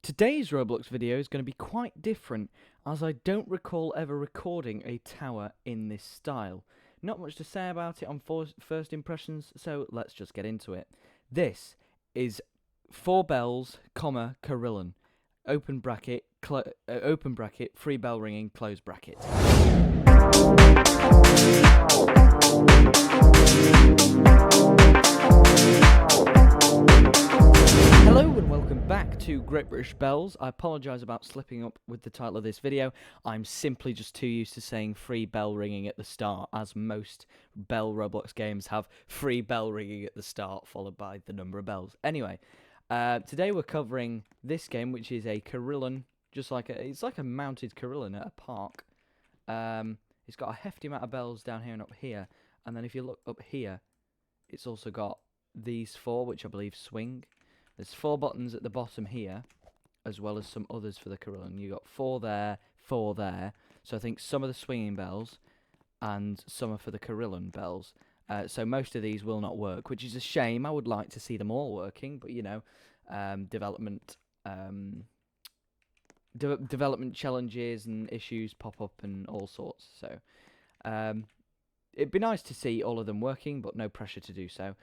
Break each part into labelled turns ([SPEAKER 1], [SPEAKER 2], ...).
[SPEAKER 1] Today's Roblox video is going to be quite different, as I don't recall ever recording a tower in this style. Not much to say about it on first impressions, so let's just get into it. This is 4 bells, comma, carillon. Open bracket, free bell ringing, close bracket. Hello and welcome back to Great British Bells. I apologise about slipping up with the title of this video. I'm simply just too used to saying free bell ringing at the start, as most Bell Roblox games have free bell ringing at the start, followed by the number of bells. Anyway, today we're covering this game, which is a carillon, it's like a mounted carillon at a park. It's got a hefty amount of bells down here and up here, and then if you look up here, it's also got these 4, which I believe swing. There's 4 buttons at the bottom here, as well as some others for the carillon. You got 4 there, 4 there. So I think some are the swinging bells, and some are for the carillon bells. So most of these will not work, which is a shame. I would like to see them all working, but you know, development challenges and issues pop up and all sorts. So it'd be nice to see all of them working, but no pressure to do so.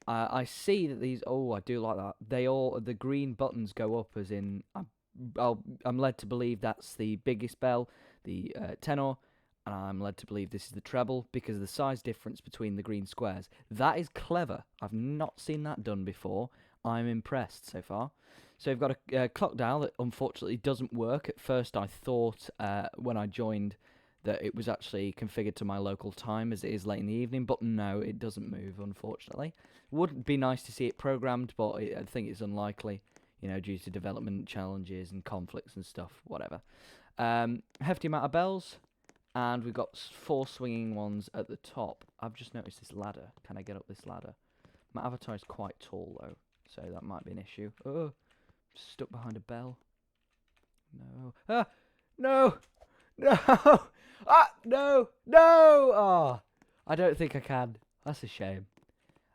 [SPEAKER 1] I see that these. Oh, I do like that. The green buttons go up, as in I'm led to believe that's the biggest bell, the tenor, and I'm led to believe this is the treble because of the size difference between the green squares. That is clever. I've not seen that done before. I'm impressed so far. So we've got a clock dial that unfortunately doesn't work. At first, I thought when I joined that it was actually configured to my local time, as it is late in the evening, but no, it doesn't move, unfortunately. Would be nice to see it programmed, but I think it's unlikely, you know, due to development challenges and conflicts and stuff, whatever. Hefty amount of bells, and we've got 4 swinging ones at the top. I've just noticed this ladder. Can I get up this ladder? My avatar is quite tall, though, so that might be an issue. Oh, stuck behind a bell. No. Ah! No! No! Ah! No! No! Oh, I don't think I can. That's a shame.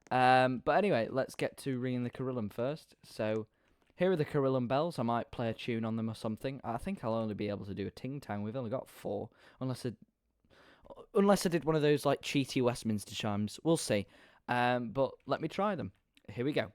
[SPEAKER 1] But anyway, let's get to ringing the carillon first. So, here are the carillon bells. I might play a tune on them or something. I think I'll only be able to do a ting-tang. We've only got 4. Unless I did one of those, like, cheaty Westminster chimes. We'll see. But let me try them. Here we go.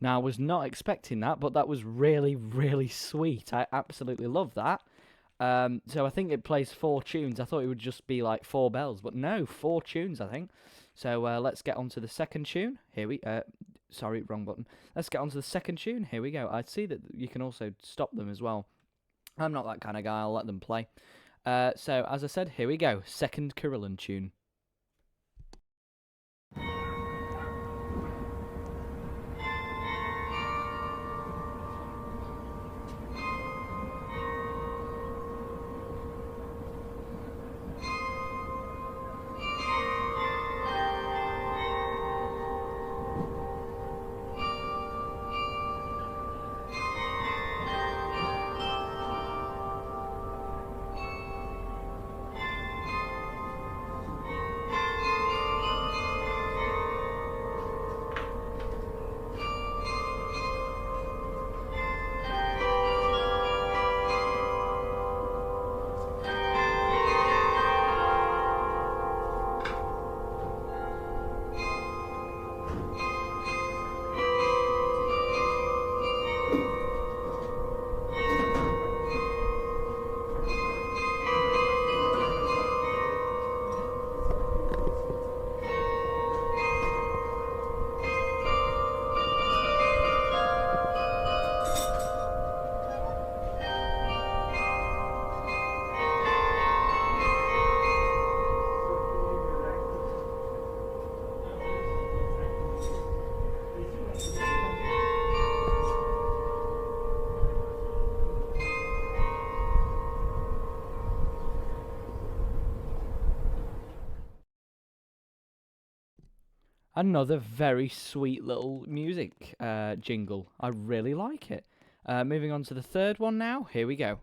[SPEAKER 1] Now, I was not expecting that, but that was really, really sweet. I absolutely love that. So I think it plays 4 tunes. I thought it would just be like 4 bells, but no, 4 tunes, I think. So let's get on to the second tune. Here we... sorry, wrong button. Let's get on to the second tune. Here we go. I see that you can also stop them as well. I'm not that kind of guy. I'll let them play. So, as I said, here we go. Second carillon tune. Another very sweet little music jingle. I really like it. Moving on to the third one now. Here we go.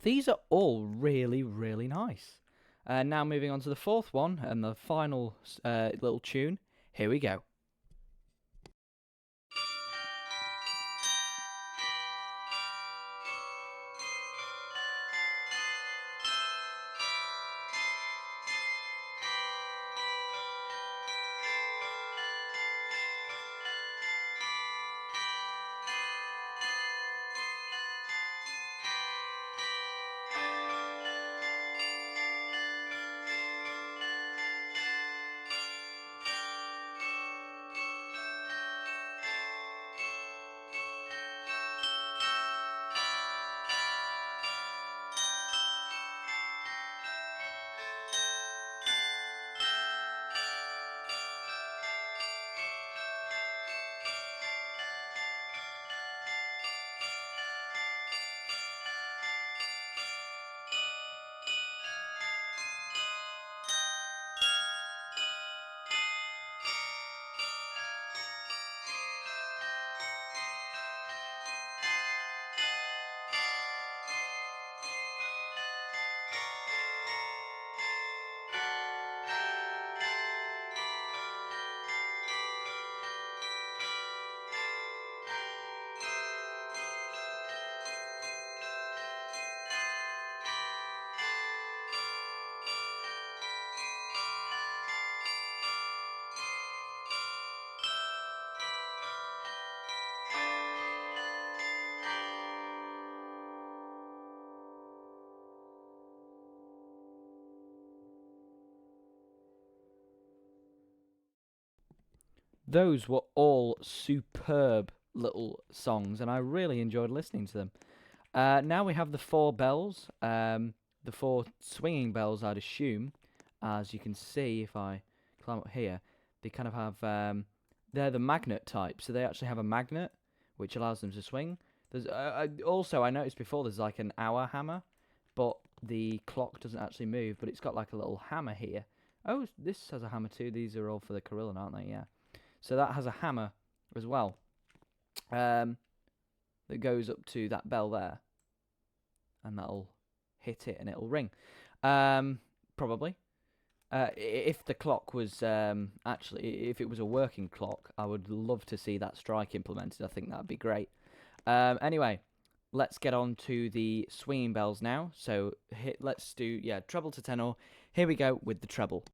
[SPEAKER 1] These are all really, really nice. Now moving on to the fourth one and the final little tune. Here we go. Those were all superb little songs, and I really enjoyed listening to them. Now we have the four bells, the four swinging bells, I'd assume. As you can see, if I climb up here, they kind of have, they're the magnet type, so they actually have a magnet, which allows them to swing. There's also, I noticed before, there's like an hour hammer, but the clock doesn't actually move, but it's got like a little hammer here. Oh, this has a hammer too. These are all for the carillon, aren't they? Yeah. So that has a hammer as well, that goes up to that bell there, and that'll hit it and it'll ring. Probably. If the clock was actually, if it was a working clock, I would love to see that strike implemented. I think that'd be great. Anyway, let's get on to the swinging bells now. So let's do treble to tenor. Here we go with the treble.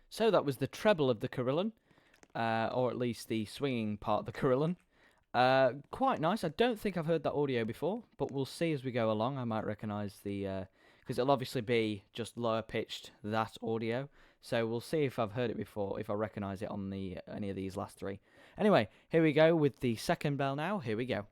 [SPEAKER 1] So that was the treble of the carillon, or at least the swinging part of the carillon. Quite nice. I don't think I've heard that audio before, but we'll see as we go along. I might recognise the because it'll obviously be just lower pitched, that audio. So we'll see if I've heard it before, if I recognise it on the any of these last three. Anyway, here we go with the second bell now. Here we go.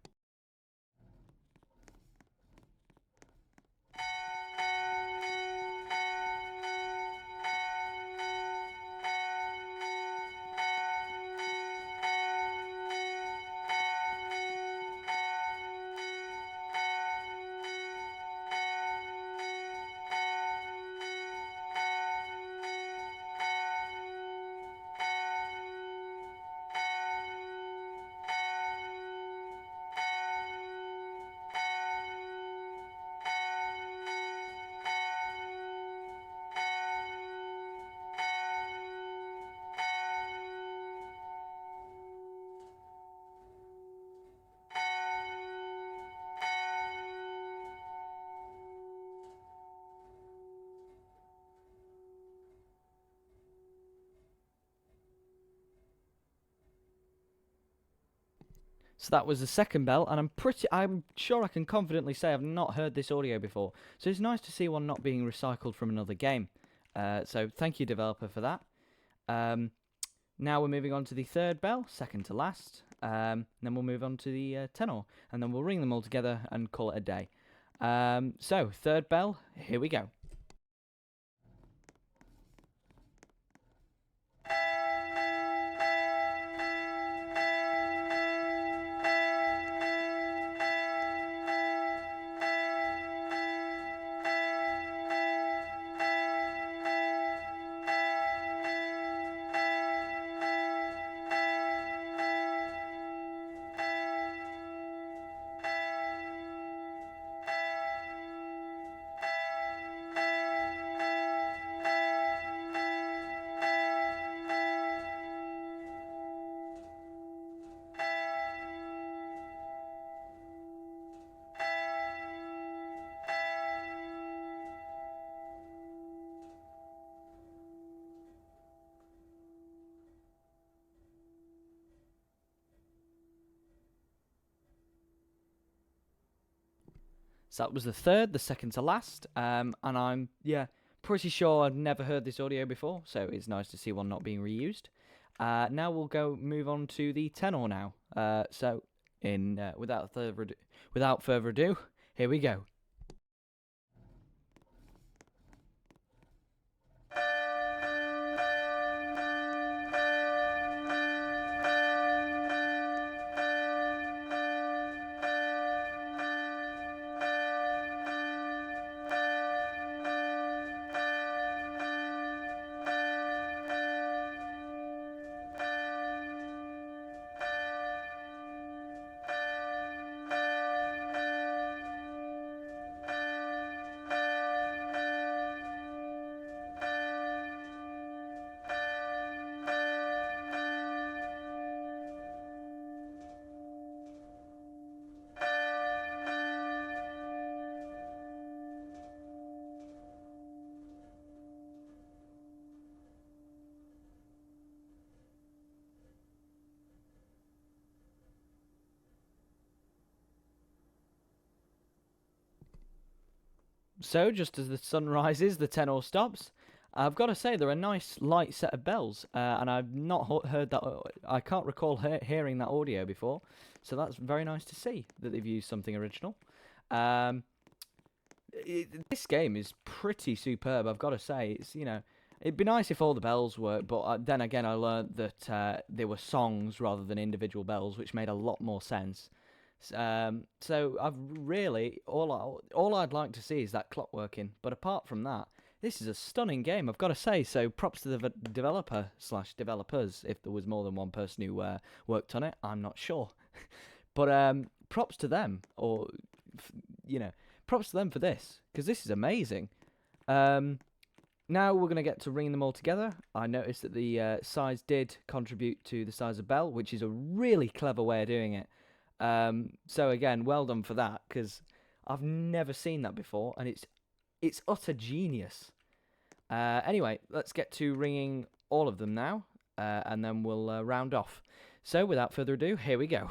[SPEAKER 1] So that was the second bell, and I'm sure I can confidently say I've not heard this audio before. So it's nice to see one not being recycled from another game. So thank you, developer, for that. Now we're moving on to the third bell, second to last. Then we'll move on to the tenor, and then we'll ring them all together and call it a day. So third bell, here we go. So that was the third, the second to last. And I'm, pretty sure I've never heard this audio before, so it's nice to see one not being reused. Now we'll move on to the tenor now. Without further ado, here we go. So, just as the sun rises, the tenor stops. I've got to say, they're a nice, light set of bells, and I've not heard that. I can't recall hearing that audio before, so that's very nice to see that they've used something original. This game is pretty superb. I've got to say, it'd be nice if all the bells worked, but then again, I learned that they were songs rather than individual bells, which made a lot more sense. So I've really all I'd like to see is that clock working. But apart from that, this is a stunning game, I've got to say. So props to the developer slash developers, if there was more than one person who worked on it. I'm not sure, but props to them, or props to them for this, because this is amazing. Now we're going to get to ringing them all together. I noticed that the size did contribute to the size of bell, which is a really clever way of doing it. So again, well done for that, because I've never seen that before, and it's utter genius. Anyway, let's get to ringing all of them now, and then we'll round off. So, without further ado, here we go.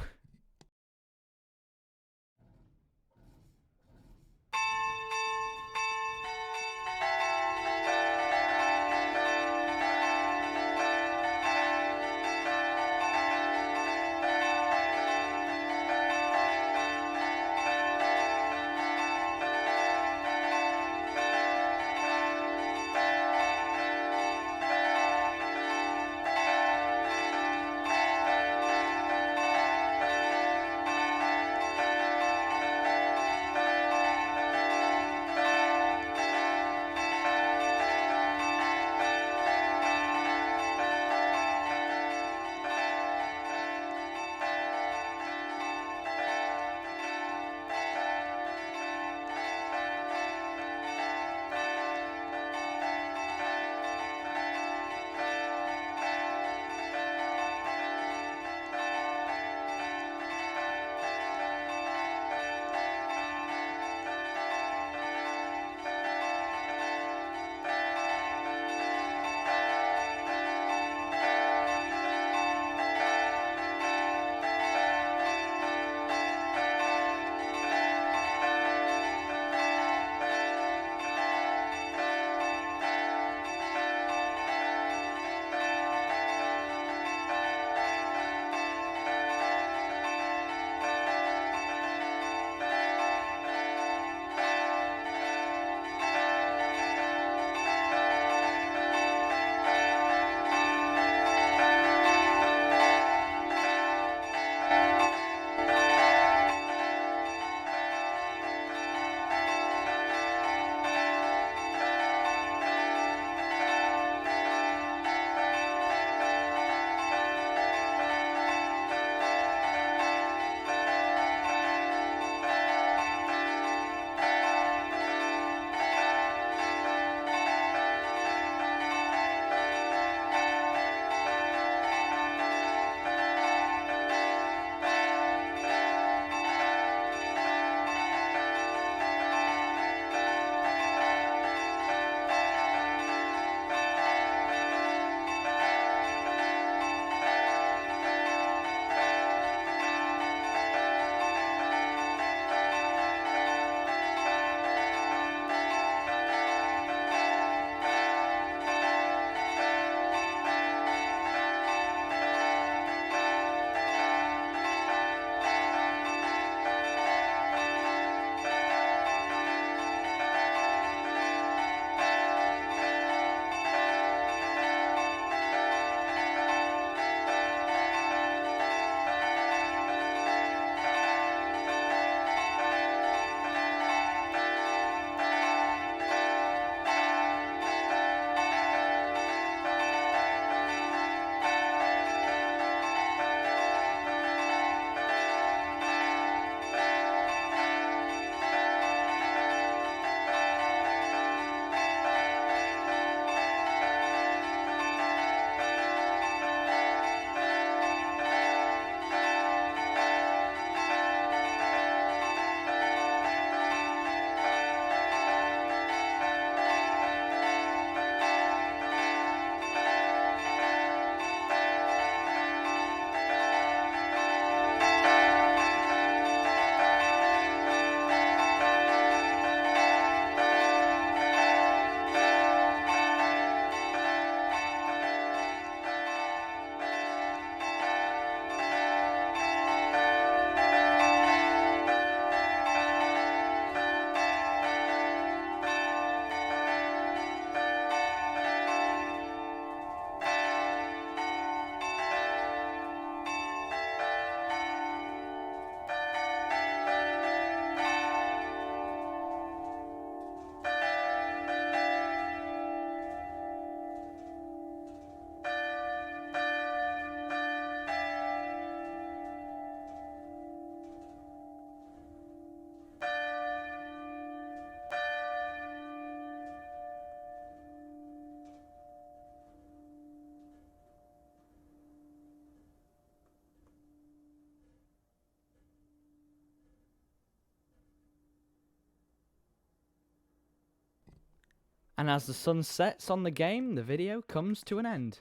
[SPEAKER 1] And as the sun sets on the game, the video comes to an end.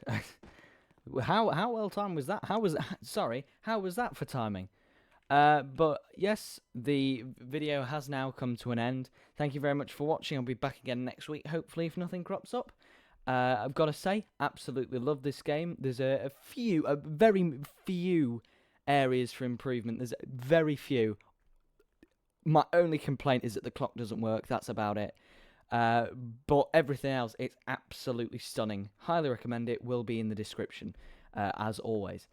[SPEAKER 1] How well timed was that? How was that for timing? But yes, the video has now come to an end. Thank you very much for watching. I'll be back again next week, hopefully, if nothing crops up. I've got to say, absolutely love this game. There's a very few areas for improvement. There's very few. My only complaint is that the clock doesn't work. That's about it. But everything else, it's absolutely stunning. Highly recommend it. Will be in the description, as always.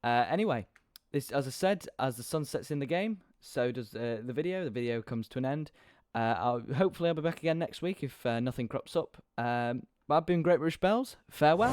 [SPEAKER 1] Anyway, this, as I said, as the sun sets in the game, so does the video. The video comes to an end. Hopefully I'll be back again next week if nothing crops up. I've been Great British Bells. Farewell.